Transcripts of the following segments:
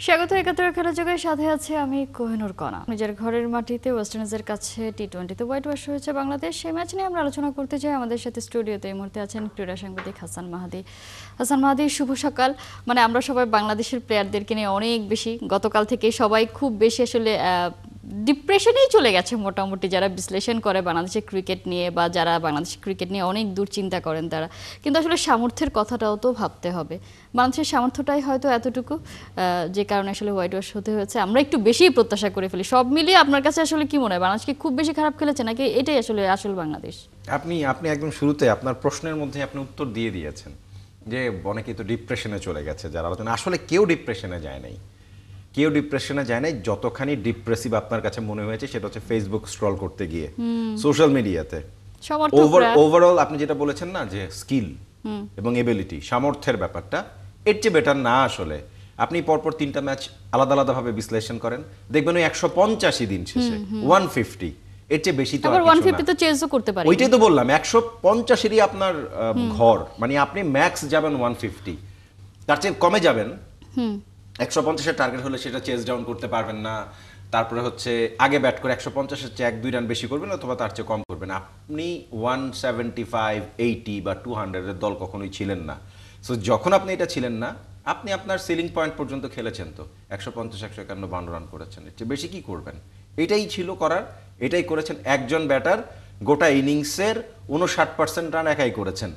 স্বাগত একাত্তরের খেলা জগের সাথে আছে আমি কোহিনুর কণা। নিজের ঘরের মাটিতে ওয়েস্ট ইন্ডিজের কাছে টি-20তে হোয়াইট ওয়াশ হয়েছে বাংলাদেশ। সেই ম্যাচ নিয়ে আমরা আলোচনা করতে চাই। আমাদের সাথে স্টুডিওতে এই মুহূর্তে আছেন ক্রীড়া সাংবাদিক হাসান মাহাদি। হাসান মাহাদি, শুভ সকাল। আমরা সবাই বাংলাদেশের প্লেয়ারদেরকে নিয়ে অনেক বেশি গতকাল থেকে সবাই খুব বেশি আসলে ডিপ্রেশনেই চলে গেছে মোটামুটি, যারা বিশ্লেষণ করে বাংলাদেশের ক্রিকেট নিয়ে বা যারা বাংলাদেশের ক্রিকেট নিয়ে অনেক দূর চিন্তা করেন তারা। কিন্তু আসলে সামর্থ্যের কথাটাও তো ভাবতে হবে। বাংলাদেশের সামর্থ্যটাই হয়তো এতটুকু, যে কারণে আসলে হোয়াইট ওয়াশ হতে হয়েছে। আমরা একটু বেশিই প্রত্যাশা করে ফেলি। সব মিলিয়ে আপনার কাছে আসলে কি মনে হয়, বাংলাদেশ কি খুব বেশি খারাপ খেলেছে নাকি এটাই আসলে আসল বাংলাদেশ? আপনি একদম শুরুতে আপনার প্রশ্নের মধ্যে আপনি উত্তর দিয়ে দিয়েছেন যে অনেকেই তো ডিপ্রেশনে চলে গেছে যারা আলোচনা। আসলে কেউ ডিপ্রেশনে যায় নাই, কেউ ডিপ্রেশনে যায় নাই। যতখানি ডিপ্রেসিভ আপনার কাছে মনে হয়েছে সেটা হচ্ছে ফেসবুক স্ক্রল করতে গিয়ে, সোশ্যাল মিডিয়াতে। ওভারঅল আপনি যেটা বলেছেন না যে স্কিল এবং এবিলিটি, সামর্থ্যের ব্যাপারটা, এর চেয়ে বেটার না। আসলে আপনি পরপর 3টা ম্যাচ আলাদা আলাদাভাবে বিশ্লেষণ করেন, দেখবেন ওই 185 দিন শেষে 150, এর চেয়ে বেশি তো আবার 150 তো চেঞ্জও করতে পারে। ওইটাই তো বললাম, 150-এরই আপনার ঘর, মানে আপনি ম্যাক্স যাবেন 150, তার চেয়ে কমে যাবেন। 150-এর টার্গেট হলে সেটা চেজ ডাউন করতে পারবেন না। তারপরে হচ্ছে আগে ব্যাট করে 150-এর চেয়ে 1-2 রান বেশি করবেন অথবা তার চেয়ে কম করবেন। আপনি 175, 80 বা 200-এর দল কখনোই ছিলেন না। সো যখন আপনি এটা ছিলেন না, আপনি আপনার সিলিং পয়েন্ট পর্যন্ত খেলেছেন, তো 150-151 রান করেছেন, এর চেয়ে বেশি কি করবেন? এটাই ছিল করার, এটাই করেছেন। একজন ব্যাটার গোটা ইনিংসের 59% রান একাই করেছেন।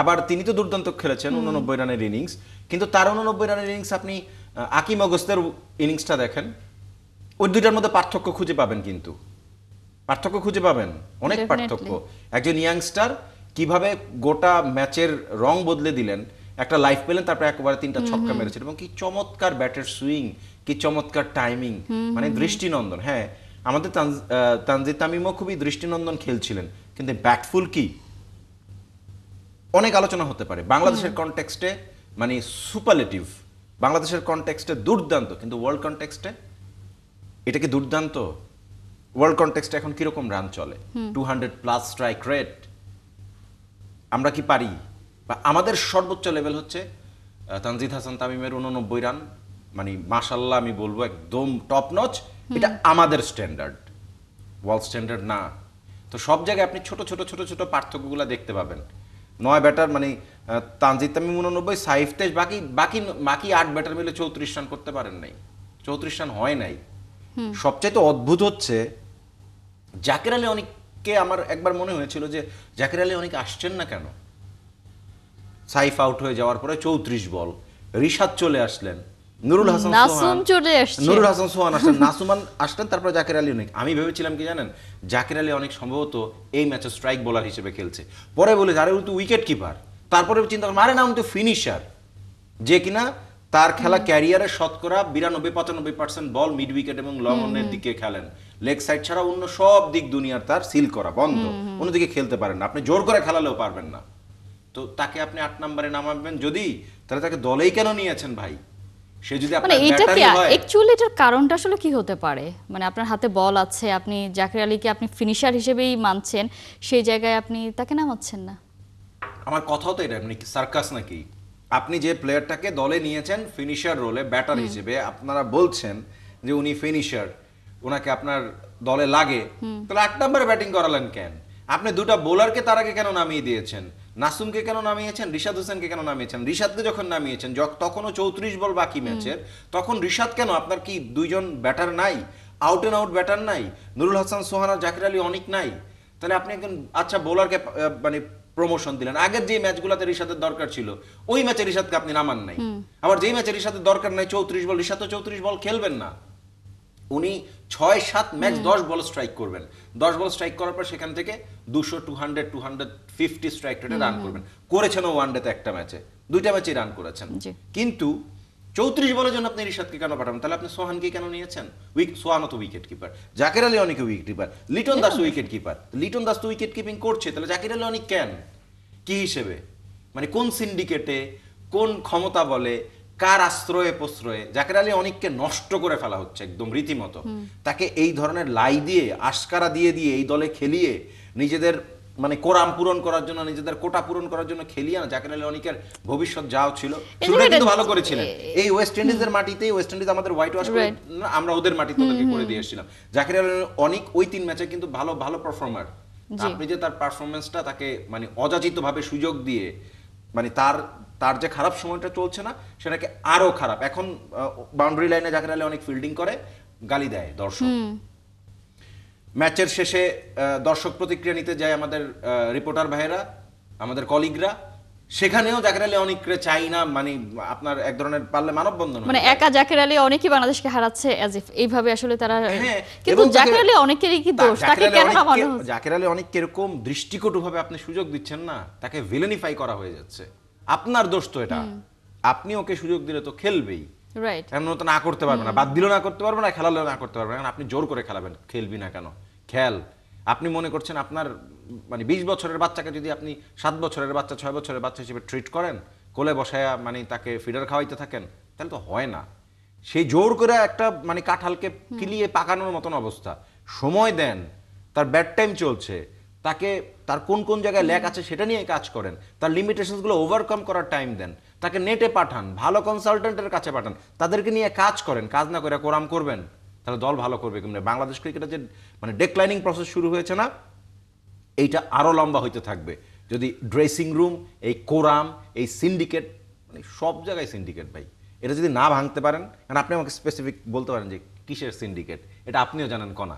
আবার তিনি তো দুর্দান্ত খেলেছেন, 89 রানের ইনিংস, কিন্তু তার 89 রানের ইনিংস আপনি আকিম অগস্তের ইনিংসটা দেখেন, ওই দুইটার মধ্যে পার্থক্য খুঁজে পাবেন, কিন্তু পার্থক্য খুঁজে পাবেন, অনেক পার্থক্য। একজন ইয়াংস্টার কিভাবে গোটা ম্যাচের রং বদলে দিলেন, একটা লাইফ পেলেন, তারপরে একবারে 3টা ছক্কা মেরেছেন, এবং কি চমৎকার ব্যাটের সুইং, কি চমৎকার টাইমিং, মানে দৃষ্টিনন্দন। হ্যাঁ, আমাদের তানজিদ তামিমও খুবই দৃষ্টিনন্দন খেলছিলেন, কিন্তু ব্যাটফুল কি অনেক আলোচনা হতে পারে বাংলাদেশের কনটেক্সটে, মানে সুপারলেটিভ। বাংলাদেশের কনটেক্সটে দুর্দান্ত, কিন্তু ওয়ার্ল্ড কনটেক্সটে এটা কি দুর্দান্ত? ওয়ার্ল্ড কনটেক্সটে এখন কিরকম রান চলে? 200+ স্ট্রাইক রেট। আমরা কি পারি? বা আমাদের সর্বোচ্চ লেভেল হচ্ছে তানজিদ হাসান তামিমের 89 রান, মানে মাশাআল্লাহ আমি বলবো একদম টপ নচ। এটা আমাদের স্ট্যান্ডার্ড, ওয়ার্ল্ড স্ট্যান্ডার্ড না। তো সব জায়গায় আপনি ছোট ছোট ছোট ছোট পার্থক্যগুলো দেখতে পাবেন। 9 ব্যাটার, মানে তানজিদ তামিম 89, সাইফ তেজ, বাকি 8 ব্যাটার মিলে 34 রান করতে পারেন নাই, 34 রান হয় নাই। সবচাইতে অদ্ভুত হচ্ছে জাকের আলী অনেককে, আমার একবার মনে হয়েছিল যে জাকের আলী অনেক আসছেন না কেন। সাইফ আউট হয়ে যাওয়ার পরে 34 বল, রিশাদ চলে আসলেন, নুরুল হাসান সোহান আসলেন, নাসুমান আসলেন, তারপর জাকের আলী অনেক। আমি ভেবেছিলাম কি জানেন, জাকের আলী অনেক সম্ভবত এই ম্যাচে স্ট্রাইক বোলার হিসেবে খেলছে। পরে বলে আরে উনি তো উইকেট কিপার। তারপরে চিন্তা করলাম, আরে না, উনি তো ফিনিশার, যে কিনা তার খেলা ক্যারিয়ারের শতকরা 92-95% বল মিড উইকেট এবং লং অনের দিকে খেলেন। লেগ সাইড ছাড়া অন্য সব দিক দুনিয়ার তার সিল করা বন্ধ, অন্যদিকে খেলতে পারেন না, আপনি জোর করে খেলালেও পারবেন না। তো তাকে আপনি 8 নম্বরে নামাবেন যদি, তাহলে তাকে দলেই কেন নিয়েছেন ভাই? সে যদি আপনার ব্যাটারি হয়, অ্যাকচুয়ালি এটার কারণটা আসলে কি হতে পারে? মানে আপনার হাতে বল আছে, আপনি জাকের আলীকে আপনি ফিনিশার হিসেবেই মানছেন, সেই জায়গায় আপনি তাকে নামাচ্ছেন না। আমার কথাও তো এটা, মানে কি সার্কাস নাকি? আপনি যে প্লেয়ারটাকে দলে নিয়েছেন ফিনিশার রোলে, ব্যাটার হিসেবে, আপনারা বলছেন যে উনি ফিনিশার, ওনাকে আপনার দলে লাগে, তাহলে 8 নম্বরে ব্যাটিং করালেন কেন? আপনি 2টা বোলারকে তার আগে কেন নামিয়ে দিয়েছেন? নাসুমকে কেন নামিয়েছেন? রিশাদ হোসেনকে কেন নামিয়েছেন? রিশাদকে যখন নামিয়েছেন, তখনও 34 বল বাকি ম্যাচের, তখন রিশাদ কেন? আপনার কি 2জন ব্যাটার নাই? আউট এন্ড আউট ব্যাটার নাই? নুরুল হাসান সোহান আর জাকির আলী অনেক নাই? তাহলে আপনি একজন আচ্ছা বোলারকে মানে প্রমোশন দিলেন। আগের যে ম্যাচগুলোতে রিশাদের দরকার ছিল, ওই ম্যাচে রিশাদকে আপনি নামান নাই। আবার যেই ম্যাচে রিশাদের দরকার নাই 34 বল, রিশাদ তো 34 বল খেলবেন না। উনি 6-7 ম্যাচ 10 বল স্ট্রাইক করবেন, 10 বল স্ট্রাইক করার পর সেখান থেকে 200, 200, 250 স্ট্রাইক রেটে রান করবেন। করেছেন ওয়ানডেতে একটা ম্যাচে, 2টা ম্যাচে রান করেছেন। কিন্তু 34 বলের জন্য আপনি রিশাদকে কেন পাঠাবেন? তাহলে আপনি সোহানকে কেন নিয়েছেন? সোহানও তো উইকেট কিপার, জাকির আলী অনেক wicket keeper, Liton Das wicket keeper, Liton Das তো উইকেট কিপিং করছে, তাহলে জাকির আলী অনেক কেন? কি হিসেবে? মানে কোন সিন্ডিকেটে, কোন ক্ষমতা বলে, কার আশ্রয়ে প্রশ্রয়ে জাকির আলী অনেককে নষ্ট করে ফেলা হচ্ছে একদম রীতিমতো। তাকে এই ধরনের লাই দিয়ে, আশকারা দিয়ে এই দলে খেলিয়ে নিজেদের মানে কোরাম পূরণ করার জন্য, নিজেদের কোটা পূরণ করার জন্য খেলিয়ে না জাকির আলী অনেকের ভবিষ্যৎ যাও ছিল, শুরুটা কিন্তু ভালো করেছিলেন। এই ওয়েস্ট ইন্ডিজের মাটিতেই, ওয়েস্ট ইন্ডিজ আমাদের হোয়াইট ওয়াশ করে, আমরা ওদের মাটিতে ওদেরকে করে দিয়ে এসেছিলাম। জাকির আলী অনেক ওই 3 ম্যাচে কিন্তু ভালো ভালো পারফর্মার। আপনি যে তার পারফরমেন্সটা তাকে মানে অযাচিতভাবে সুযোগ দিয়ে, মানে তার যে খারাপ সময়টা চলছে না সেটাকে আরো খারাপ, এখন বাউন্ডারি লাইনে জাকির আলী অনেক ফিল্ডিং করে, গালি দেয় দর্শক। ম্যাচের শেষে দর্শক প্রতিক্রিয়া নিতে যায় আমাদের রিপোর্টার ভাইয়েরা, আমাদের কলিগরা, সেখানেও জাকির আলী অনেককে চাই না, মানে আপনার এক ধরনের পারলে মানববন্ধন, মানে একা জাকির আলী অনেকই বাংলাদেশকে হারাচ্ছে অ্যাজ ইফ এইভাবে আসলে তারা, হ্যাঁ, কিন্তু জাকির আলী অনেকেরই কি দোষ, তাকে কেন নামানো হচ্ছে? জাকির আলী অনেক কিরকম দৃষ্টিকটুভাবে আপনি সুযোগ দিচ্ছেন না, তাকে ভিলেনিফাই করা হয়ে যাচ্ছে। আপনার দোষ তো এটা, আপনি ওকে সুযোগ দিলে তো খেলবেই, রাইট, এমন তো না করতে পারবে না, বাদ দিলেও না করতে পারবে না, খেলালেও না করতে পারবে না, কারণ আপনি জোর করে খেলাবেন, খেলবি না কেন, খেল। আপনি মনে করছেন আপনার মানে 20 বছরের বাচ্চাকে যদি আপনি 7 বছরের বাচ্চা, 6 বছরের বাচ্চা হিসেবে ট্রিট করেন, কোলে বসায়া মানে তাকে ফিডার খাওয়াইতে থাকেন, তাহলে তো হয় না। সেই জোর করে একটা মানে কাঁঠালকে কিলিয়ে পাকানোর মতন অবস্থা। সময় দেন, তার ব্যাড টাইম চলছে, তাকে তার কোন কোন জায়গায় ল্যাক আছে সেটা নিয়ে কাজ করেন, তার লিমিটেশনসগুলো ওভারকাম করার টাইম দেন, তাকে নেটে পাঠান, ভালো কনসালটেন্টের কাছে পাঠান, তাদেরকে নিয়ে কাজ করেন। কাজ না করে কোরাম করবেন, তাহলে দল ভালো করবে কেমনে? বাংলাদেশ ক্রিকেটের যে মানে ডেক্লাইনিং প্রসেস শুরু হয়েছে না, এইটা আরো লম্বা হইতে থাকবে যদি ড্রেসিং রুম, এই কোরাম, এই সিন্ডিকেট, মানে সব জায়গায় সিন্ডিকেট ভাই, এটা যদি না ভাঙতে পারেন, কারণ আপনি আমাকে স্পেসিফিক বলতে পারেন যে কিসের সিন্ডিকেট, এটা আপনিও জানেন কনা,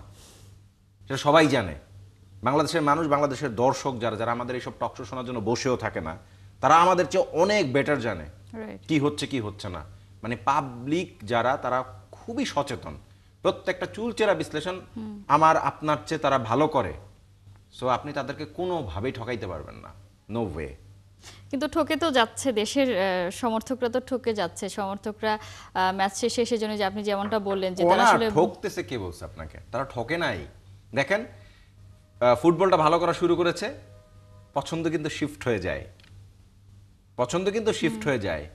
সেটা সবাই জানে। বাংলাদেশের মানুষ, বাংলাদেশের দর্শক যারা যারা আমাদের এইসব টকশো শোনার জন্য বসেও থাকে না, তারা আমাদের চেয়ে অনেক বেটার জানে কি হচ্ছে কি হচ্ছে না। মানে পাবলিক যারা, তারা খুবই সচেতন, প্রত্যেকটা চুলচেরা বিশ্লেষণ আমার আপনার চেয়ে তারা ভালো করে। সো আপনি তাদেরকে কোনোভাবেই ঠকাইতে পারবেন না, নো ওয়ে। কিন্তু ঠকে তো যাচ্ছে দেশের সমর্থকরা, তো ঠকে যাচ্ছে সমর্থকরা ম্যাচ শেষে, সেজন্য যে আপনি যেমনটা বললেন যে তারা আসলে ঠকতেছে, কে বলছে আপনাকে তারা ঠকে নাই? দেখেন, ফুটবলটা ভালো করা শুরু করেছে, পছন্দ কিন্তু শিফট হয়ে যায়, পছন্দ কিন্তু শিফট হয়ে যায়।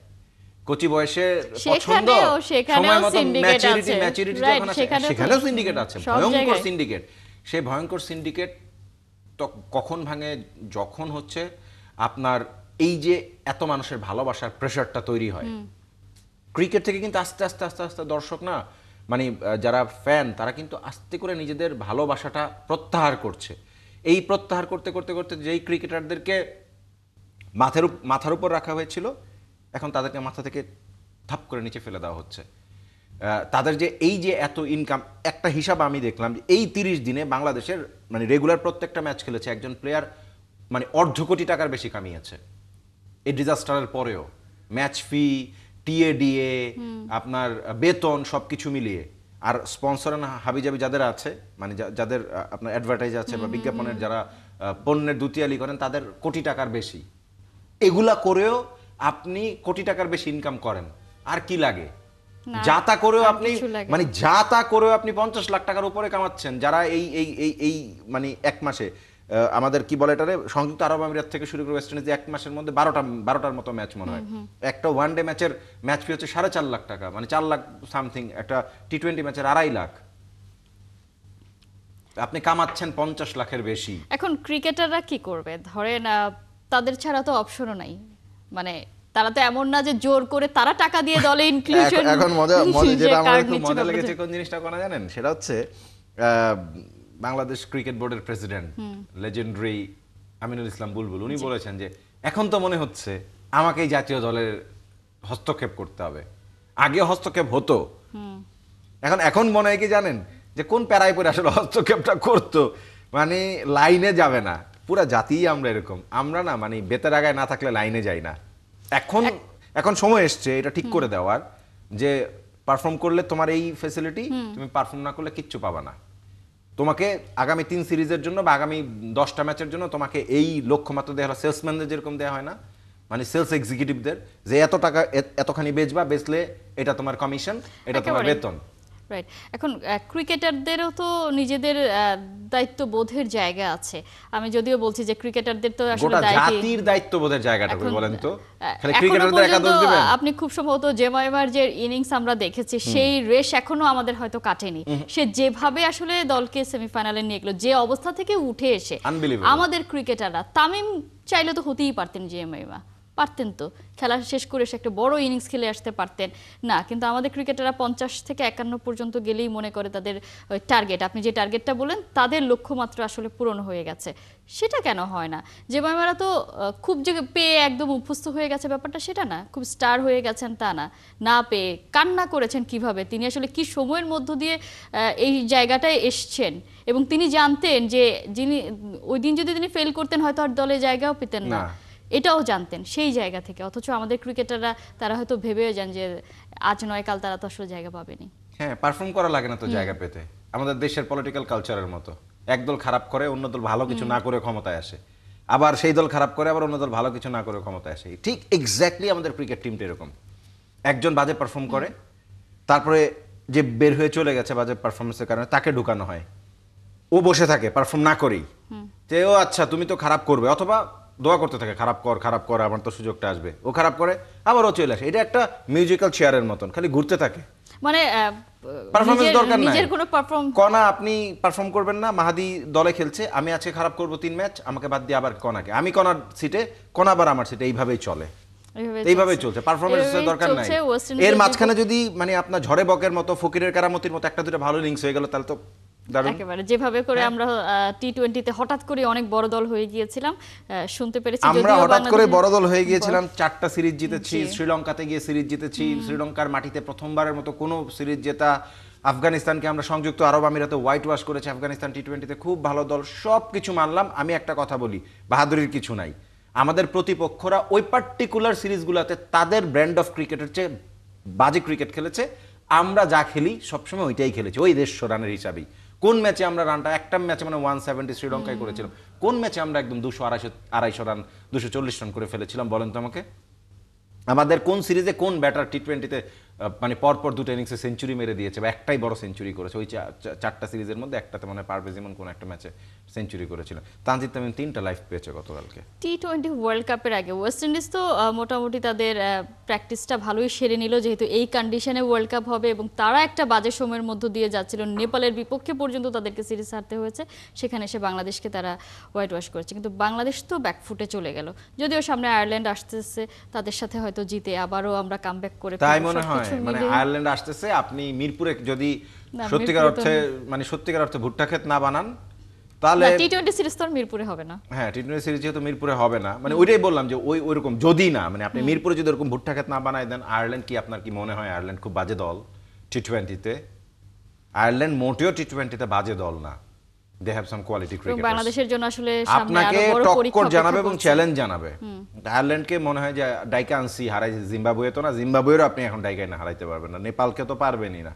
কচি বয়সে পছন্দ, সময় মতো ম্যাচুরিটি যখন আসে, সেখানেও সিন্ডিকেট আছে, ভয়ঙ্কর সিন্ডিকেট। সেই ভয়ঙ্কর সিন্ডিকেট তো কখন ভাঙে? যখন হচ্ছে আপনার এই যে এত মানুষের ভালোবাসার প্রেশারটা তৈরি হয় ক্রিকেট থেকে, কিন্তু আস্তে আস্তে আস্তে আস্তে দর্শক না, মানে যারা ফ্যান, তারা কিন্তু আস্তে করে নিজেদের ভালোবাসাটা প্রত্যাহার করছে। এই প্রত্যাহার করতে করতে করতে যেই ক্রিকেটারদেরকে মাথার উপর রাখা হয়েছিল, এখন তাদেরকে মাথা থেকে থাপ করে নিচে ফেলে দেওয়া হচ্ছে। তাদের যে এই যে এত ইনকাম, একটা হিসাব আমি দেখলাম যে এই 30 দিনে বাংলাদেশের মানে রেগুলার প্রত্যেকটা ম্যাচ খেলেছে একজন প্লেয়ার মানে $1.5 কোটি টাকার বেশি কামিয়েছে এই ডিজাস্টারের পরেও। ম্যাচ ফি, টিএডিএ, আপনার বেতন, সবকিছু মিলিয়ে। আর স্পন্সর হাবিজাবি যাদের আছে, মানে যাদের আপনার অ্যাডভার্টাইজ আছে বা বিজ্ঞাপনের যারা পণ্যের দুতিয়ালি করেন, তাদের কোটি টাকার বেশি। এগুলা করেও আপনি কোটি টাকার বেশি ইনকাম করেন, আর কি লাগে? যা তা করেও আপনি মানে যা তা করেও আপনি 50 লাখ টাকার উপরে কামাচ্ছেন। যারা এই এই এই এই মানে এক মাসে আমাদের কি বলে এটারে, সংযুক্ত আরব আমিরাত থেকে শুরু করে ওয়েস্ট ইন্ডিজ, এক মাসের মধ্যে 12টার মতো ম্যাচ মনে হয়, একটা ওয়ান ডে ম্যাচের ম্যাচ ফি হচ্ছে 4.5 লাখ টাকা, মানে 4 লাখ সামথিং। একটা টি20 ম্যাচের 2.5 লাখ, আপনি কামাচ্ছেন 50 লাখের বেশি। এখন ক্রিকেটাররা কি করবে? ধরেন তাদের ছাড়া তো অপশনও নাই, মানে তারা তো এমন না যে জোর করে তারা টাকা দিয়ে দলে ইনক্লুশন। এখন যেটা আমার খুব মজা লেগেছে কোন জিনিসটা কোনা জানেন, সেটা হচ্ছে বাংলাদেশ ক্রিকেট বোর্ডের প্রেসিডেন্ট লেজেন্ডারি আমিনুল ইসলাম বুলবুল, উনি বলেছেন যে এখন তো মনে হচ্ছে আমাকেই জাতীয় দলের হস্তক্ষেপ করতে হবে, আগে হস্তক্ষেপ হতো, এখন মনে হয় কি জানেন যে কোন প্যারায় পরে আসলে হস্তক্ষেপটা করতো, মানে লাইনে যাবে না। পুরা জাতিই আমরা এরকম, আমরা না মানে বেতের আগায় না থাকলে লাইনে যাই না। এখন সময় এসছে এটা ঠিক করে দেওয়ার, যে পারফর্ম করলে তোমার এই ফ্যাসিলিটি, তুমি পারফর্ম না করলে কিচ্ছু পাবা না। তোমাকে আগামী 3 সিরিজের জন্য বা আগামী 10টা ম্যাচের জন্য তোমাকে এই লক্ষ্যমাত্রা দেওয়া হয়। সেলসম্যানদের যেরকম দেওয়া হয় না, মানে সেলস এক্সিকিউটিভদের, যে এত টাকা এতখানি বেচবা, বেচলে এটা তোমার কমিশন, এটা তোমার বেতন। রাইট। এখন ক্রিকেটারদেরও তো নিজেদের দায়িত্ববোধের জায়গা আছে। আমি যদিও বলছি যে ক্রিকেটারদের তো আসলে গোটা দায়িত্ব জাতির দায়িত্ববোধের জায়গাটা কই বলেন তো, খালি এখনো ক্রিকেটারদের একা দোষ পর্যন্ত দিবেন? আপনি খুব সম্ভবত জেমাইমার যে ইনিংস আমরা দেখেছি সেই রেশ এখনো আমাদের হয়তো কাটেনি। সে যেভাবে আসলে দলকে সেমিফাইনালে নিয়ে গেল, যে অবস্থা থেকে উঠে এসে Unbelievable. আমাদের ক্রিকেটাররা, তামিম চাইলে তো হতেই পারতেন জেমাইমা, পারতেন তো খেলা শেষ করে এসে একটা বড় ইনিংস খেলে আসতে পারতেন না, কিন্তু আমাদের ক্রিকেটাররা 50 থেকে 51 পর্যন্ত গেলেই মনে করে তাদের টার্গেট, আপনি যে টার্গেটটা বলেন তাদের লক্ষ্যমাত্রা আসলে পূরণ হয়ে গেছে। সেটা কেন হয় না? যে মাইমারা তো খুব যে পেয়ে একদম অভ্যস্ত হয়ে গেছে ব্যাপারটা সেটা না, খুব স্টার হয়ে গেছেন তা না, না পেয়ে কান্না করেছেন কিভাবে, তিনি আসলে কি সময়ের মধ্য দিয়ে এই জায়গাটায় এসছেন, এবং তিনি জানতেন যে যিনি ওই দিন যদি তিনি ফেল করতেন হয়তো আর দলে জায়গাও পেতেন না, এটাও জানতেন সেই জায়গা থেকে। অথচ আমাদের ক্রিকেটাররা তারা হয়তো ভেবেও যান যে আজ নয় কাল তারা তো আসলে জায়গা পাবেনি। হ্যাঁ, পারফর্ম করা লাগে না তো জায়গা পেতে। আমাদের দেশের পলিটিক্যাল কালচারের মতো একদল খারাপ করে অন্য দল ভালো কিছু না করে ক্ষমতায় আসে, আবার সেই দল খারাপ করে আবার অন্য দল ভালো কিছু না করে ক্ষমতায় আসে। ঠিক এক্স্যাক্টলি আমাদের ক্রিকেট টিমটা এরকম, একজন বাজে পারফর্ম করে তারপরে যে বের হয়ে চলে গেছে বাজে পারফরমেন্সের কারণে তাকে ঢুকানো হয়, ও বসে থাকে পারফর্ম না করেই, যে ও আচ্ছা তুমি তো খারাপ করবে, অথবা দোয়া করতে থাকে খারাপ কর আমার তো সুযোগটা আসবে, ও খারাপ করে আবার ও চলে আসে। এটা একটা মিউজিক্যাল চেয়ারের মতন খালি ঘুরতে থাকে, মানে পারফরমেন্স দরকার নাই। নিজের কোনো পারফর্ম কনা আপনি পারফর্ম করবেন না, মাহাদি দলে খেলছে, আমি আজকে খারাপ করব 3 ম্যাচ, আমাকে বাদ দিয়ে আবার কনাকে, আমি কনার সিটে কনা আবার আমার সিটে, এইভাবেই চলে, এইভাবেই চলছে। পারফরমেন্সের দরকার নাই। এর মাঝখানে যদি মানে আপনার ঝড়ে বকের মতো ফকিরের কারামতির মতো একটা দুটো ভালো ইনিংস হয়ে গেল তাহলে তো একেবারে যেভাবে করে আমরা টি-20 তে হঠাৎ করে অনেক বড় দল হয়ে গিয়েছিলাম, শুনতে পেরেছি আমরা হঠাৎ করে বড় দল হয়ে গিয়েছিলাম, 4টা সিরিজ জিতেছি, শ্রীলঙ্কাতে গিয়ে সিরিজ জিতেছি, শ্রীলঙ্কার মাটিতে প্রথমবারের মতো কোনো সিরিজ জেতা, আফগানিস্তানকে আমরা সংযুক্ত আরব আমিরাতে হোয়াইট ওয়াশ করেছি, আফগানিস্তান টি-20 খুব ভালো দল, সব কিছু মানলাম। আমি একটা কথা বলি, বাহাদুরির কিছু নাই। আমাদের প্রতিপক্ষরা ওই পার্টিকুলার সিরিজগুলোতে তাদের ব্র্যান্ড অফ ক্রিকেটের চেয়ে বাজে ক্রিকেট খেলেছে, আমরা যা খেলি সবসময় ওইটাই খেলেছি, ওই 150 রানের হিসাবেই। কোন ম্যাচে আমরা রানটা, একটা ম্যাচে মানে 170 শ্রীলঙ্কায় করেছিলাম, কোন ম্যাচে আমরা একদম 200-250 রান 240 রান করে ফেলেছিলাম বলেন তো আমাকে? আমাদের কোন সিরিজে কোন ব্যাটার টি-20-তে মানে পরপর দুটো ইনিংসে সেঞ্চুরি মেরে দিয়েছে বা একটাই বড় সেঞ্চুরি করেছে? ওই 4টা সিরিজের মধ্যে একটাতে মানে পারভেজ ইমন কোন একটা ম্যাচে সেঞ্চুরি করেছিল। তানজিদ তামিম 3টা লাইফ পেয়েছে গতকালকে। টি-20 ওয়ার্ল্ড কাপের আগে ওয়েস্ট ইন্ডিজ তো মোটামুটি তাদের প্র্যাকটিসটা ভালোই সেরে নিল, যেহেতু এই কন্ডিশনে ওয়ার্ল্ড কাপ হবে, এবং তারা একটা বাজে সময়ের মধ্য দিয়ে যাচ্ছিল, নেপালের বিপক্ষে পর্যন্ত তাদেরকে সিরিজ হারতে হয়েছে, সেখানে এসে বাংলাদেশকে তারা হোয়াইট ওয়াশ করেছে। কিন্তু বাংলাদেশ তো ব্যাকফুটে চলে গেল, যদিও সামনে আয়ারল্যান্ড আসতেছে, তাদের সাথে হয়তো জিতে আবারও আমরা কামব্যাক করে তাই মনে হয়। মানে আয়ারল্যান্ড আসতেছে, আপনি মিরপুরে যদি সত্যিকার অর্থে মানে সত্যিকার অর্থে ভুট্টা ক্ষেত না বানান তাহলে টি-20 সিরিজ তো মিরপুরে হবে না। হ্যাঁ, টি-20 সিরিজ যেহেতু মিরপুরে হবে না, মানে ওইটাই বললাম যে ওইরকম যদি না, মানে আপনি মিরপুরে যদি ওরকম ভুট্টা ক্ষেত না বানায় দেন, আয়ারল্যান্ড কি আপনার কি মনে হয় আয়ারল্যান্ড খুব বাজে দল টি-20-তে? আয়ারল্যান্ড মোটেও টি-20-তে বাজে দল না, they have some quality cricketers. বাংলাদেশের জন্য আসলে সামনে আপনাকে আরো বড় পরীক্ষা টক্কর জানাবে এবং চ্যালেঞ্জ জানাবে। আয়ারল্যান্ডকে মনে হয় যে ডাইকা আনসি হারাইছে, জিম্বাবুয়ে তো না, জিম্বাবুয়েরও আপনি এখন ডাইকায় না হারাইতে পারবেন না, নেপালকে তো পারবেনই না,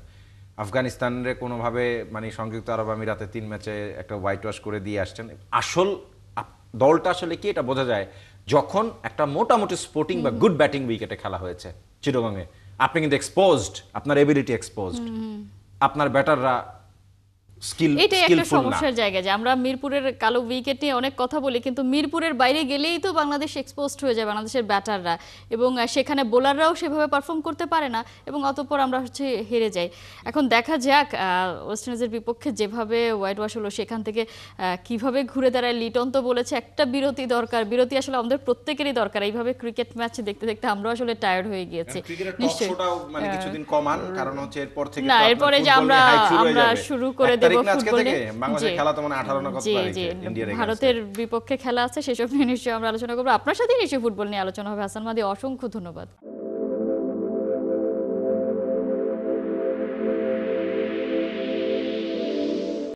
আফগানিস্তানের কোনোভাবে মানে সংযুক্ত আরব আমিরাতে 3 ম্যাচে একটা হোয়াইট ওয়াশ করে দিয়ে আসছেন। আসল দলটা আসলে কি এটা বোঝা যায় যখন একটা মোটামুটি স্পোর্টিং বা গুড ব্যাটিং উইকেটে খেলা হয়েছে চিটাগংয়ে। আপনি কিন্তু এক্সপোজড, আপনার এবিলিটি এক্সপোজড, আপনার ব্যাটাররা এটাই একটা সমস্যার জায়গা, যে আমরা মিরপুরের কালো উইকেট নিয়ে অনেক কথা বলি, কিন্তু মিরপুরের বাইরে গেলেই তো বাংলাদেশ এক্সপোজড হয়ে যায়, বাংলাদেশের ব্যাটাররা, এবং সেখানে বোলাররাও সেভাবে পারফর্ম করতে পারে না, এবং অতঃপর আমরা হেরে যাই। এখন দেখা যাক ওয়েস্ট ইন্ডিজের বিপক্ষে যেভাবে হোয়াইট ওয়াশ হলো সেখান থেকে কিভাবে ঘুরে দাঁড়ায়। লিটন তো বলেছে একটা বিরতি দরকার, বিরতি আসলে আমাদের প্রত্যেকেরই দরকার, এইভাবে ক্রিকেট ম্যাচ দেখতে দেখতে আমরা আসলে টায়ার্ড হয়ে গিয়েছি। নিশ্চয়ই মানে কিছুদিন কমান, কারণ হচ্ছে এরপর থেকে না, এরপরে যে আমরা শুরু করে বাংলাদেশের খেলা তো মানে 18 না কত তারিখে ইন্ডিয়ার ভারতের বিপক্ষে খেলা আছে, সেসব নিয়ে নিশ্চয়ই আমরা আলোচনা করবো। আপনার সাথে নিশ্চয়ই ফুটবল নিয়ে আলোচনা হবে। হাসান মাহদি, অসংখ্য ধন্যবাদ।